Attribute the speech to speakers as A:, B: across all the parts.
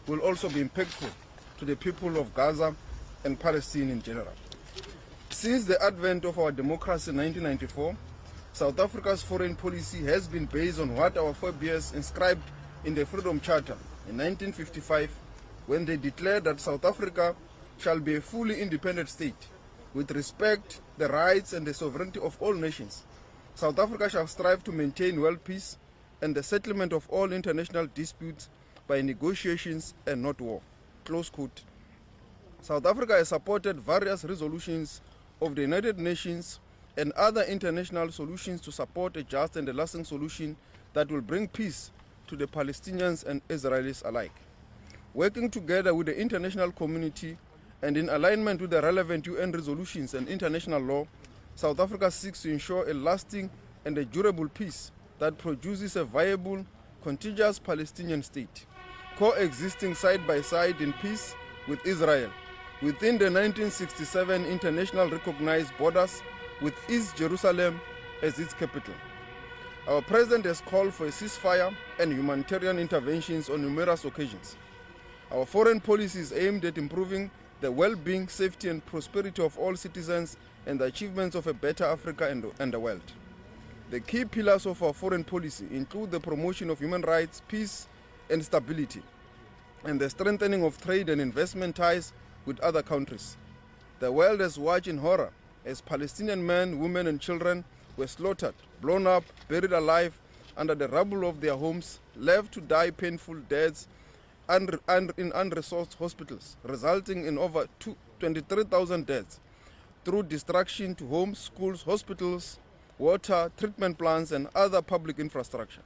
A: will also be impactful to the people of Gaza and Palestine in general. Since the advent of our democracy in 1994, South Africa's foreign policy has been based on what our forebears inscribed in the Freedom Charter in 1955, when they declared that South Africa shall be a fully independent state with respect the rights and the sovereignty of all nations. South Africa shall strive to maintain world peace and the settlement of all international disputes by negotiations and not war. Close quote. South Africa has supported various resolutions of the United Nations and other international solutions to support a just and a lasting solution that will bring peace to the Palestinians and Israelis alike. Working together with the international community and in alignment with the relevant UN resolutions and international law, South Africa seeks to ensure a lasting and a durable peace that produces a viable, contiguous Palestinian state, coexisting side by side in peace with Israel, within the 1967 international recognized borders with East Jerusalem as its capital. Our president has called for a ceasefire and humanitarian interventions on numerous occasions. Our foreign policy is aimed at improving the well-being, safety and prosperity of all citizens and the achievements of a better Africa and the world. The key pillars of our foreign policy include the promotion of human rights, peace and stability, and the strengthening of trade and investment ties with other countries. The world has watched in horror as Palestinian men, women and children were slaughtered, blown up, buried alive under the rubble of their homes, left to die painful deaths and in unresourced hospitals, resulting in over 23,000 deaths through destruction to homes, schools, hospitals, water, treatment plants and other public infrastructure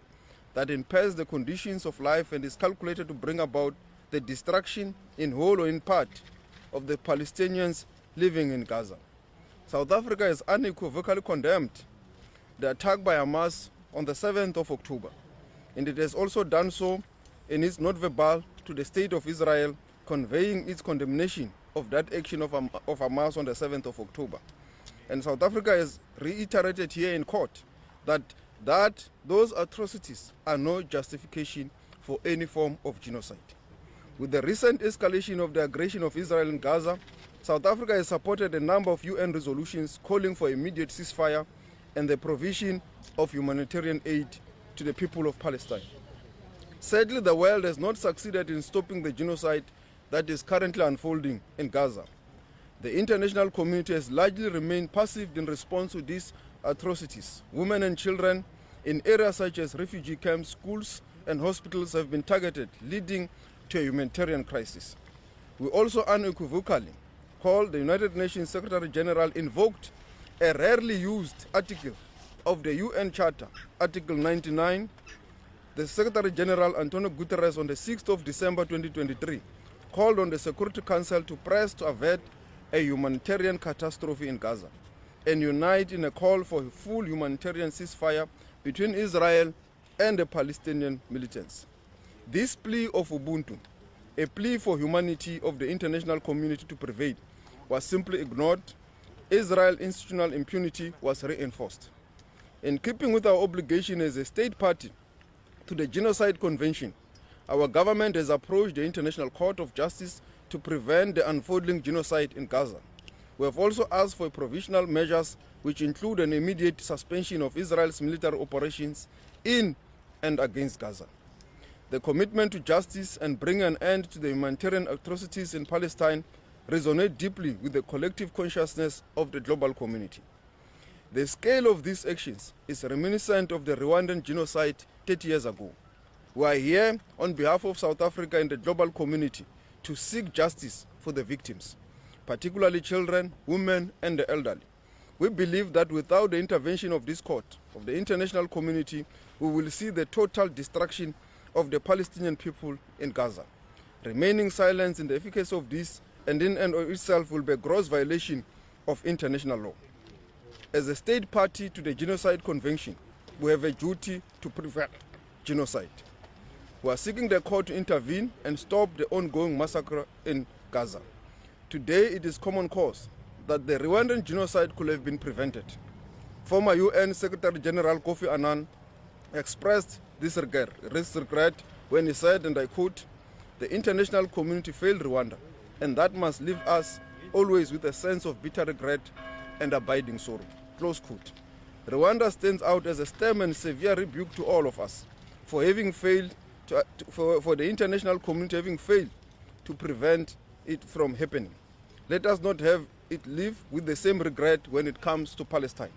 A: that impairs the conditions of life and is calculated to bring about the destruction in whole or in part of the Palestinians living in Gaza. South Africa has unequivocally condemned the attack by Hamas on the 7th of October, and it has also done so in its note verbal to the State of Israel, conveying its condemnation of that action of Hamas on the 7th of October. And South Africa has reiterated here in court that those atrocities are no justification for any form of genocide. With the recent escalation of the aggression of Israel in Gaza, South Africa has supported a number of UN resolutions calling for immediate ceasefire and the provision of humanitarian aid to the people of Palestine. Sadly, the world has not succeeded in stopping the genocide that is currently unfolding in Gaza. The international community has largely remained passive in response to these atrocities. Women and children in areas such as refugee camps, schools and hospitals have been targeted, leading to a humanitarian crisis. We also unequivocally call the United Nations Secretary General invoked a rarely used article of the UN Charter, Article 99. The Secretary General Antonio Guterres on the 6th of December 2023 called on the Security Council to press to avert a humanitarian catastrophe in Gaza and unite in a call for a full humanitarian ceasefire between Israel and the Palestinian militants. This plea of Ubuntu, a plea for humanity of the international community to prevail, was simply ignored. Israel's institutional impunity was reinforced. In keeping with our obligation as a state party to the Genocide Convention, our government has approached the International Court of Justice to prevent the unfolding genocide in Gaza. We have also asked for provisional measures which include an immediate suspension of Israel's military operations in and against Gaza. The commitment to justice and bring an end to the humanitarian atrocities in Palestine resonate deeply with the collective consciousness of the global community. The scale of these actions is reminiscent of the Rwandan genocide 30 years ago. We are here on behalf of South Africa and the global community to seek justice for the victims, particularly children, women and the elderly. We believe that without the intervention of this court, of the international community, we will see the total destruction of the Palestinian people in Gaza. Remaining silence in the efficacy of this and in and of itself will be a gross violation of international law. As a state party to the Genocide Convention, we have a duty to prevent genocide. We are seeking the court to intervene and stop the ongoing massacre in Gaza. Today, it is common cause that the Rwandan genocide could have been prevented. Former UN Secretary General Kofi Annan expressed this regret when he said, and I quote, The international community failed Rwanda, and that must leave us always with a sense of bitter regret and abiding sorrow. Close quote. Rwanda stands out as a stern and severe rebuke to all of us for having failed, for the international community having failed to prevent it from happening. Let us not have it live with the same regret when it comes to Palestine.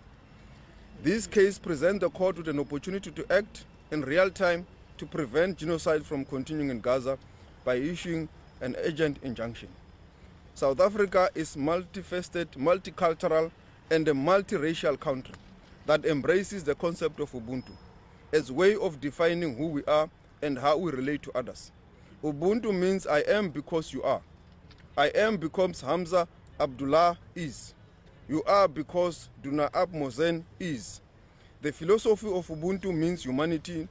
A: This case presents the court with an opportunity to act in real time to prevent genocide from continuing in Gaza by issuing an urgent injunction. South Africa is multifaceted, multicultural, and a multiracial country that embraces the concept of Ubuntu as a way of defining who we are and how we relate to others. Ubuntu means I am because you are. I am because Hamza Abdullah is. You are because Dunaab Mozen is. The philosophy of Ubuntu means humanity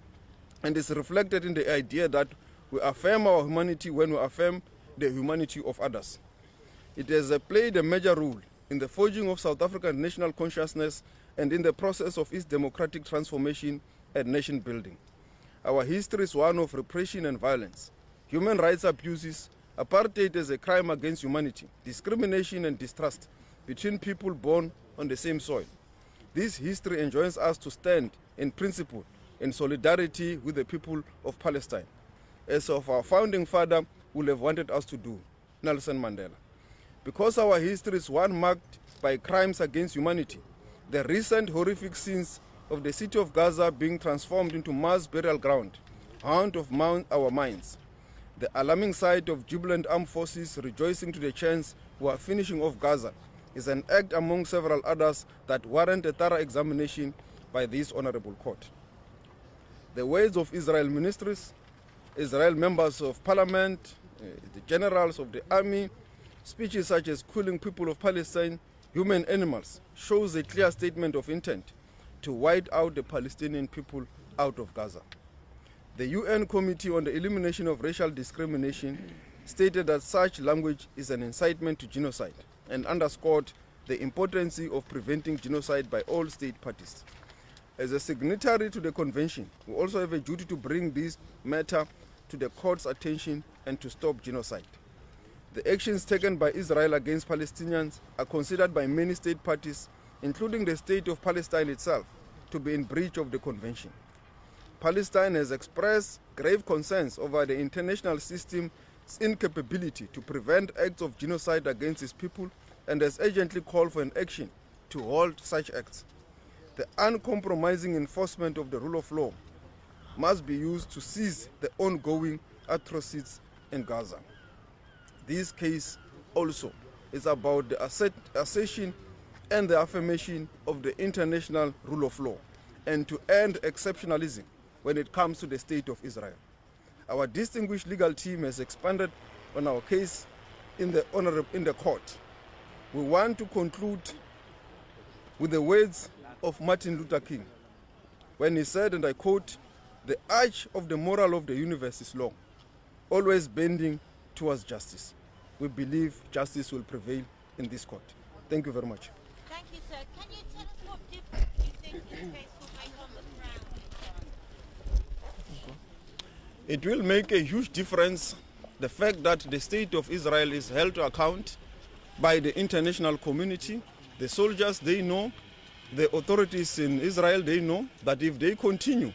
A: and is reflected in the idea that we affirm our humanity when we affirm the humanity of others. It has played a major role in the forging of South African national consciousness and in the process of its democratic transformation and nation building. Our history is one of repression and violence, human rights abuses, apartheid as a crime against humanity, discrimination and distrust between people born on the same soil. This history enjoins us to stand in principle in solidarity with the people of Palestine, as of our founding father would have wanted us to do, Nelson Mandela. Because our history is one marked by crimes against humanity, the recent horrific scenes of the city of Gaza being transformed into mass burial ground haunt of our minds, the alarming sight of jubilant armed forces rejoicing to the chance who are finishing off Gaza is an act among several others that warrant a thorough examination by this honorable court. The words of Israel ministries, Israel members of parliament, the generals of the army, speeches such as killing people of Palestine, human animals, shows a clear statement of intent to wipe out the Palestinian people out of Gaza. The UN Committee on the Elimination of Racial Discrimination stated that such language is an incitement to genocide and underscored the importance of preventing genocide by all state parties. As a signatory to the convention, we also have a duty to bring this matter to the court's attention and to stop genocide. The actions taken by Israel against Palestinians are considered by many state parties, including the state of Palestine itself, to be in breach of the convention. Palestine has expressed grave concerns over the international system's incapability to prevent acts of genocide against its people and has urgently called for an action to halt such acts. The uncompromising enforcement of the rule of law must be used to cease the ongoing atrocities in Gaza. This case also is about the assertion and the affirmation of the international rule of law and to end exceptionalism when it comes to the state of Israel. Our distinguished legal team has expanded on our case in the court. We want to conclude with the words of Martin Luther King when he said, and I quote, "The arch of the moral of the universe is long, always bending towards justice." We believe justice will prevail in this court. Thank you very much.
B: Thank you, sir. Can you tell us what difference you think this case will make on the ground?
A: It will make a huge difference, the fact that the state of Israel is held to account by the international community. The soldiers, they know, the authorities in Israel, they know that if they continue,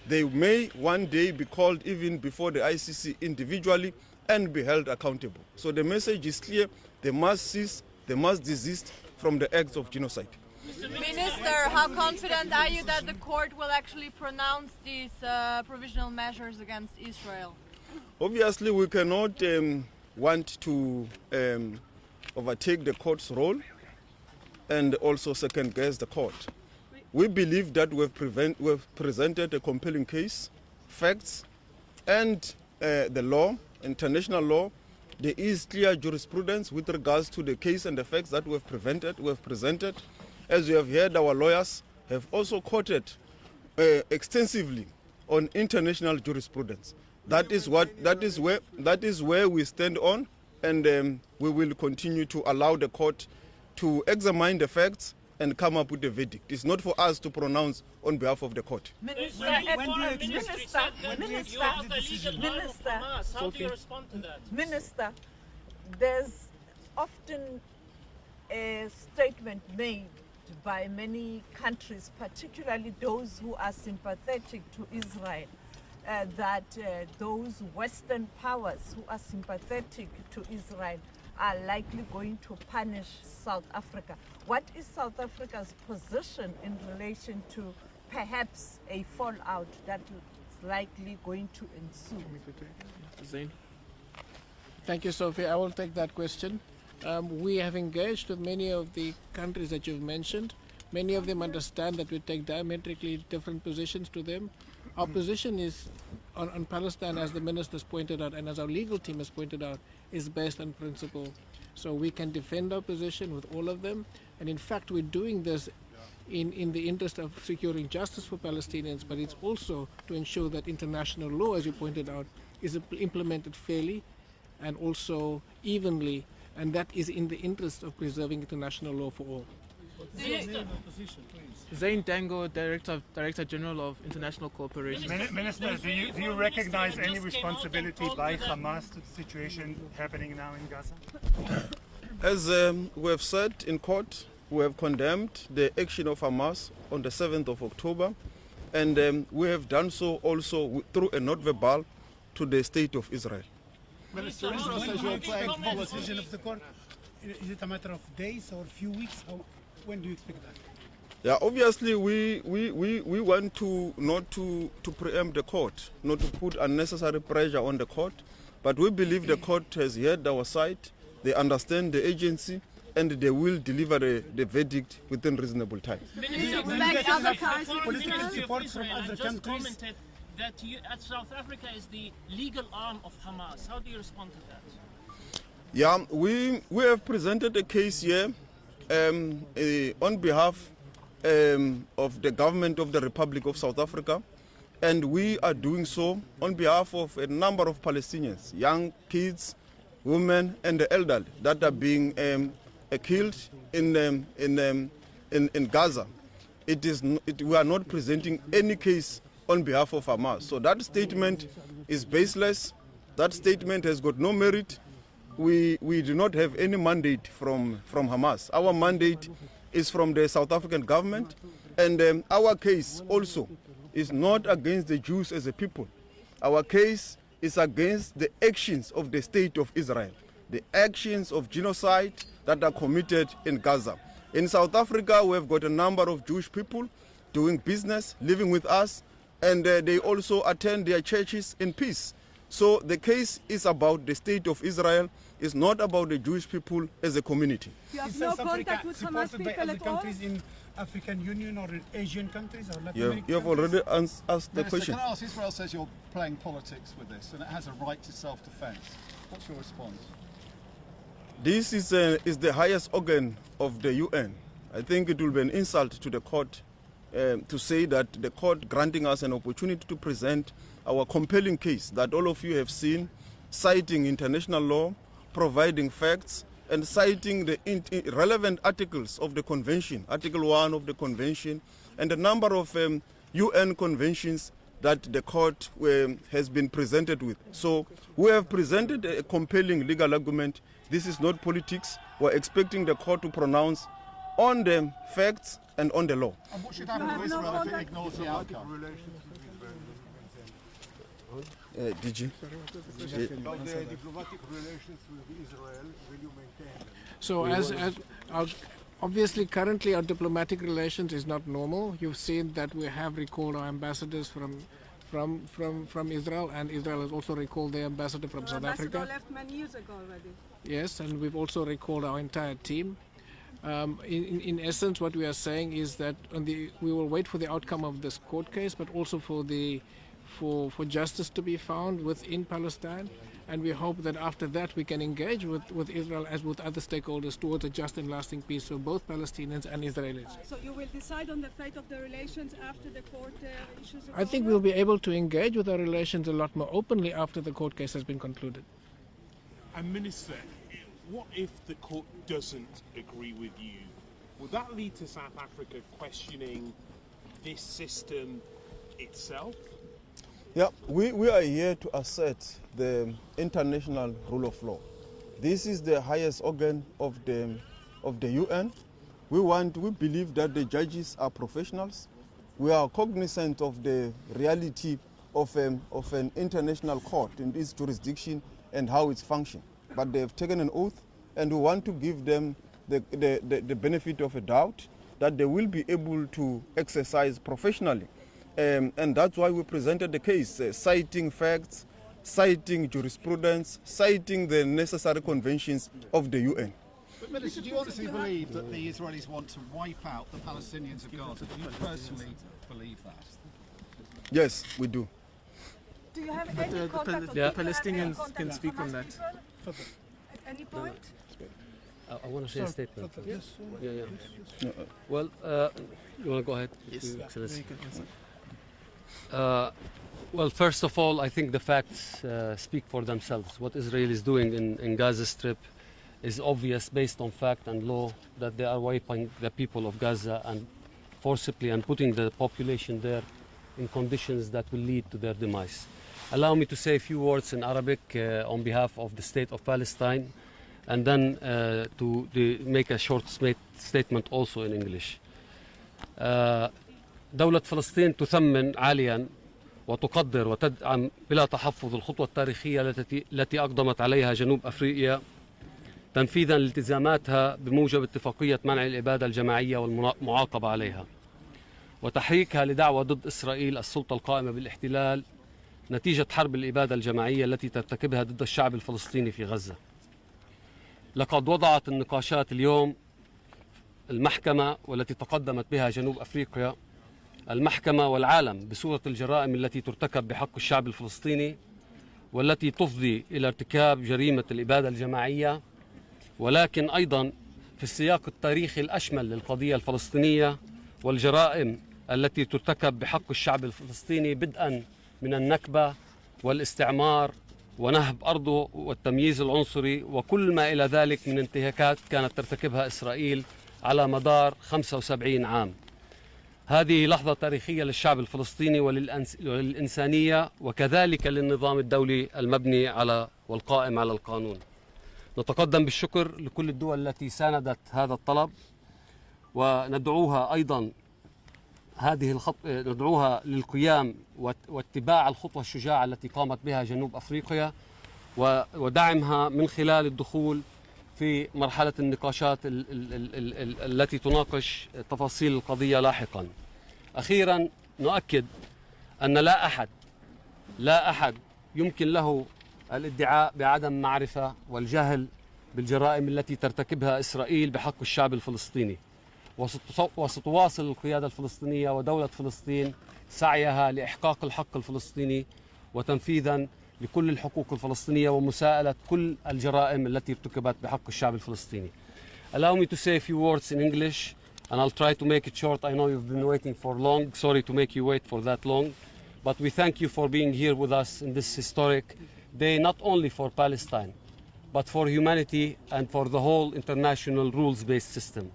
A: they may one day be called even before the ICC individually and be held accountable. So the message is clear: they must cease, they must desist from the acts of genocide.
C: Minister, how confident are you that the court will actually pronounce these provisional measures against Israel?
A: Obviously, we cannot want to overtake the court's role and also second-guess the court. We believe that we've presented a compelling case, facts, and the law, international law. There is clear jurisprudence with regards to the case and the facts that we've presented. As you have heard, our lawyers have also quoted extensively on international jurisprudence. That is where we stand on, and we will continue to allow the court to examine the facts and come up with a verdict. It's not for us to pronounce on behalf of the court.
D: Minister,
E: How do you respond to that?
D: Minister, there's often a statement made by many countries, particularly those who are sympathetic to Israel, that those Western powers who are sympathetic to Israel are likely going to punish South Africa. What is South Africa's position in relation to perhaps a fallout that is likely going to ensue?
F: Zane. Thank you, Sophie. I will take that question. We have engaged with many of the countries that you've mentioned. Many of them understand that we take diametrically different positions to them. Our position is on Palestine, as the ministers pointed out and as our legal team has pointed out, is based on principle. So we can defend our position with all of them. And in fact, we're doing this in the interest of securing justice for Palestinians, but it's also to ensure that international law, as you pointed out, is implemented fairly and also evenly, and that is in the interest of preserving international law for all.
G: Zane Dangor, Director General of International Cooperation.
H: Minister, do you recognize any responsibility by Hamas to the situation happening now in Gaza?
A: As we have said in court, we have condemned the action of Hamas on the 7th of October, and we have done so also through a note verbal to the State of Israel.
I: Minister, Israel says you're playing for the decision of the court. Is it a matter of days or a few weeks? When do you expect that?
A: Yeah, obviously we want to not to preempt the court, not to put unnecessary pressure on the court, but we believe the court has heard our side, they understand the agency, and they will deliver the verdict within reasonable time.
I: Political support from other countries
E: commented that South Africa is the legal arm of Hamas. How do you respond to that?
A: Yeah, we have presented a case here on behalf of the government of the Republic of South Africa, and we are doing so on behalf of a number of Palestinians, young kids, women, and the elderly that are being killed in Gaza. We are not presenting any case on behalf of Hamas. So that statement is baseless. That statement has got no merit. We do not have any mandate from Hamas. Our mandate is from the South African government, and our case also is not against the Jews as a people. Our case is against the actions of the state of Israel, the actions of genocide that are committed in Gaza. In South Africa, we have got a number of Jewish people doing business, living with us, and they also attend their churches in peace. So the case is about the state of Israel. It's not about the Jewish people as a community.
I: You have no contact with Hamas people by other countries in African Union or in Asian countries or Latin American
A: You have already asked the question.
J: Can I ask, Israel says you're playing politics with this and it has a right to self-defense. What's your response?
A: This is the highest organ of the UN. I think it will be an insult to the court to say that the court granting us an opportunity to present our compelling case that all of you have seen, citing international law, providing facts, and citing the relevant articles of the convention, Article 1 of the convention, and a number of UN conventions that the court has been presented with. So we have presented a compelling legal argument. This is not politics. We're expecting the court to pronounce on the facts and on the law.
J: And what should happen to Israel if it ignores the outcome?
A: Did you?
K: About the diplomatic relations with Israel, will you maintain them?
F: So as obviously currently our diplomatic relations is not normal. You've seen that we have recalled our ambassadors from Israel, and Israel has also recalled their ambassador from South Africa.
L: Left many years ago already.
F: Yes, and we've also recalled our entire team. In essence, what we are saying is that we will wait for the outcome of this court case, but also for justice to be found within Palestine, and we hope that after that we can engage with Israel as with other stakeholders towards a just and lasting peace for both Palestinians and Israelis.
L: So you will decide on the fate of the relations after the court issues?
F: I think we'll be able to engage with our relations a lot more openly after the court case has been concluded.
M: And Minister, what if the court doesn't agree with you Would that lead to South Africa questioning this system itself?
A: Yeah, we are here to assert the international rule of law. This is the highest organ of the UN. We believe that the judges are professionals. We are cognizant of the reality of an international court in this jurisdiction and how it's functioning. But they've taken an oath, and we want to give them the benefit of a doubt that they will be able to exercise professionally. And that's why we presented the case, citing facts, citing jurisprudence, citing the necessary conventions of the UN.
J: But Minister, do you honestly believe that the Israelis want to wipe out the Palestinians of Gaza? Do you personally believe that?
A: Yes, we do.
L: Do you have
G: But
L: any contact
G: the Palestinians can speak on that.
L: At any point?
N: I want to say a statement.
G: Yes.
N: Yeah. Well, you want to go ahead?
G: Yes.
N: Excellency?
G: You can answer.
N: Well, first of all, I think the facts speak for themselves. What Israel is doing in Gaza Strip is obvious based on fact and law, that they are wiping the people of Gaza and forcibly and putting the population there in conditions that will lead to their demise. Allow me to say a few words in Arabic on behalf of the state of Palestine, and then to make a short statement also in English. دولة فلسطين تثمن عاليا وتقدر وتدعم بلا تحفظ الخطوة التاريخية التي أقدمت عليها جنوب أفريقيا تنفيذا لالتزاماتها بموجب اتفاقية منع الإبادة الجماعية والمعاقبة عليها، وتحريكها لدعوة ضد إسرائيل السلطة القائمة بالاحتلال نتيجة حرب الإبادة الجماعية التي ترتكبها ضد الشعب الفلسطيني في غزة. لقد وضعت النقاشات اليوم المحكمة والتي تقدمت بها جنوب أفريقيا المحكمة والعالم بصورة الجرائم التي ترتكب بحق الشعب الفلسطيني والتي تفضي إلى ارتكاب جريمة الإبادة الجماعية، ولكن أيضا في السياق التاريخي الأشمل للقضية الفلسطينية والجرائم التي ترتكب بحق الشعب الفلسطيني بدءا من النكبة والاستعمار ونهب أرضه والتمييز العنصري وكل ما إلى ذلك من انتهاكات كانت ترتكبها إسرائيل على مدار 75 عام. هذه لحظة تاريخية للشعب الفلسطيني وللإنسانية وكذلك للنظام الدولي المبني على والقائم على القانون. نتقدم بالشكر لكل الدول التي ساندت هذا الطلب، وندعوها أيضا ندعوها للقيام واتباع الخطوة الشجاعة التي قامت بها جنوب أفريقيا ودعمها من خلال الدخول في مرحلة النقاشات التي تناقش تفاصيل القضية لاحقا. أخيرا نؤكد أن لا أحد يمكن له الادعاء بعدم معرفة والجهل بالجرائم التي ترتكبها إسرائيل بحق الشعب الفلسطيني، وستواصل القيادة الفلسطينية ودولة فلسطين سعيها لإحقاق الحق الفلسطيني وتنفيذا لكل الحقوق الفلسطينية ومساءلة كل الجرائم التي ارتكبت بحق الشعب الفلسطيني. Allow me to say a few words in English and I'll try to make it short. I know you've been waiting for long. Sorry to make you wait for that long. But we thank you for being here with us in this historic day, not only for Palestine, but for humanity and for the whole international rules-based system.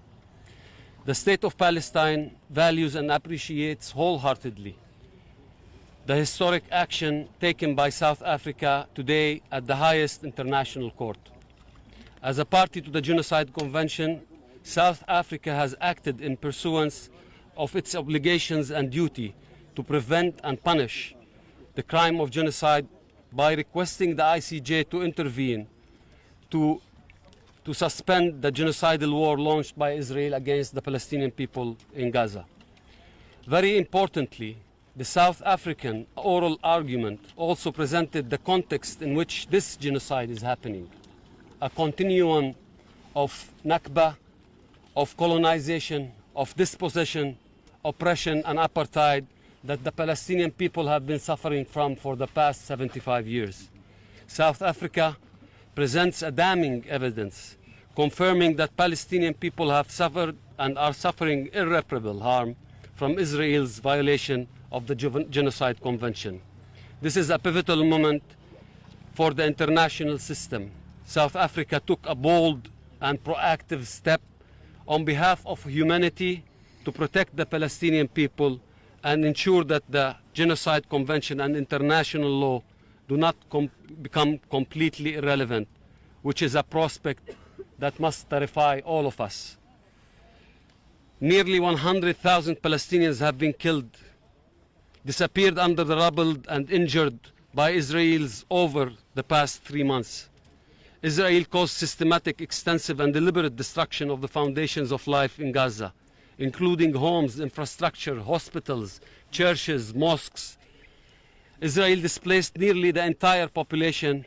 N: The state of Palestine values and appreciates wholeheartedly the historic action taken by South Africa today at the highest international court. As a party to the Genocide Convention, South Africa has acted in pursuance of its obligations and duty to prevent and punish the crime of genocide by requesting the ICJ to intervene to suspend the genocidal war launched by Israel against the Palestinian people in Gaza. Very importantly, the South African oral argument also presented the context in which this genocide is happening, a continuum of Nakba, of colonization, of dispossession, oppression and apartheid that the Palestinian people have been suffering from for the past 75 years. South Africa presents a damning evidence confirming that Palestinian people have suffered and are suffering irreparable harm from Israel's violation of the Genocide Convention. This is a pivotal moment for the international system. South Africa took a bold and proactive step on behalf of humanity to protect the Palestinian people and ensure that the Genocide Convention and international law do not become completely irrelevant, which is a prospect that must terrify all of us. Nearly 100,000 Palestinians have been killed, disappeared under the rubble, and injured by Israelis over the past 3 months. Israel caused systematic, extensive, and deliberate destruction of the foundations of life in Gaza, including homes, infrastructure, hospitals, churches, mosques. Israel displaced nearly the entire population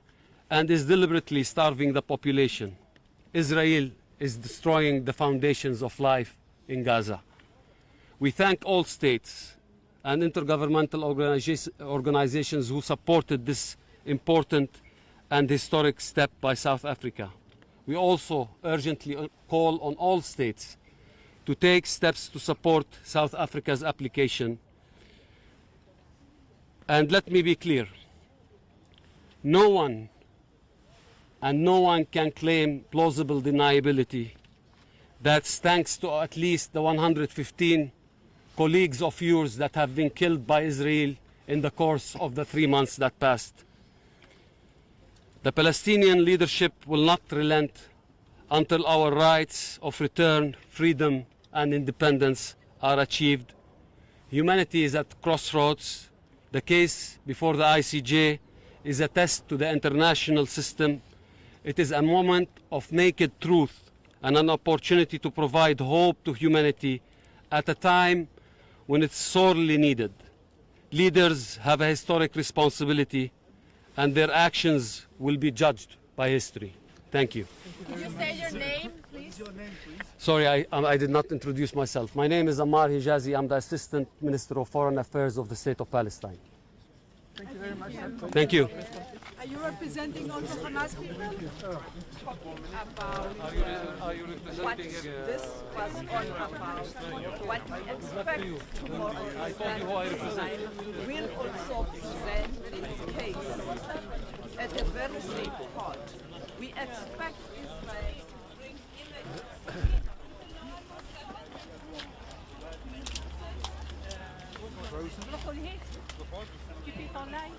N: and is deliberately starving the population. Israel is destroying the foundations of life in Gaza. We thank all states and intergovernmental organizations who supported this important and historic step by South Africa. We also urgently call on all states to take steps to support South Africa's application. And let me be clear, no one can claim plausible deniability that thanks to at least the 115 colleagues of yours that have been killed by Israel in the course of the 3 months that passed. The Palestinian leadership will not relent until our rights of return, freedom, and independence are achieved. Humanity is at crossroads. The case before the ICJ is a test to the international system. It is a moment of naked truth and an opportunity to provide hope to humanity at a time when it's sorely needed. Leaders have a historic responsibility, and their actions will be judged by history. Thank you.
C: Could you say your name, please?
N: Sorry, I did not introduce myself. My name is Ammar Hijazi. I'm the Assistant Minister of Foreign Affairs of the State of Palestine.
L: Thank you very much.
N: Thank you.
L: Are you representing also Hamas people?
D: Are you representing this was all about, what we expect tomorrow is that Israel will also present its case at a very safe court. We expect Israel to bring
B: Keep it online.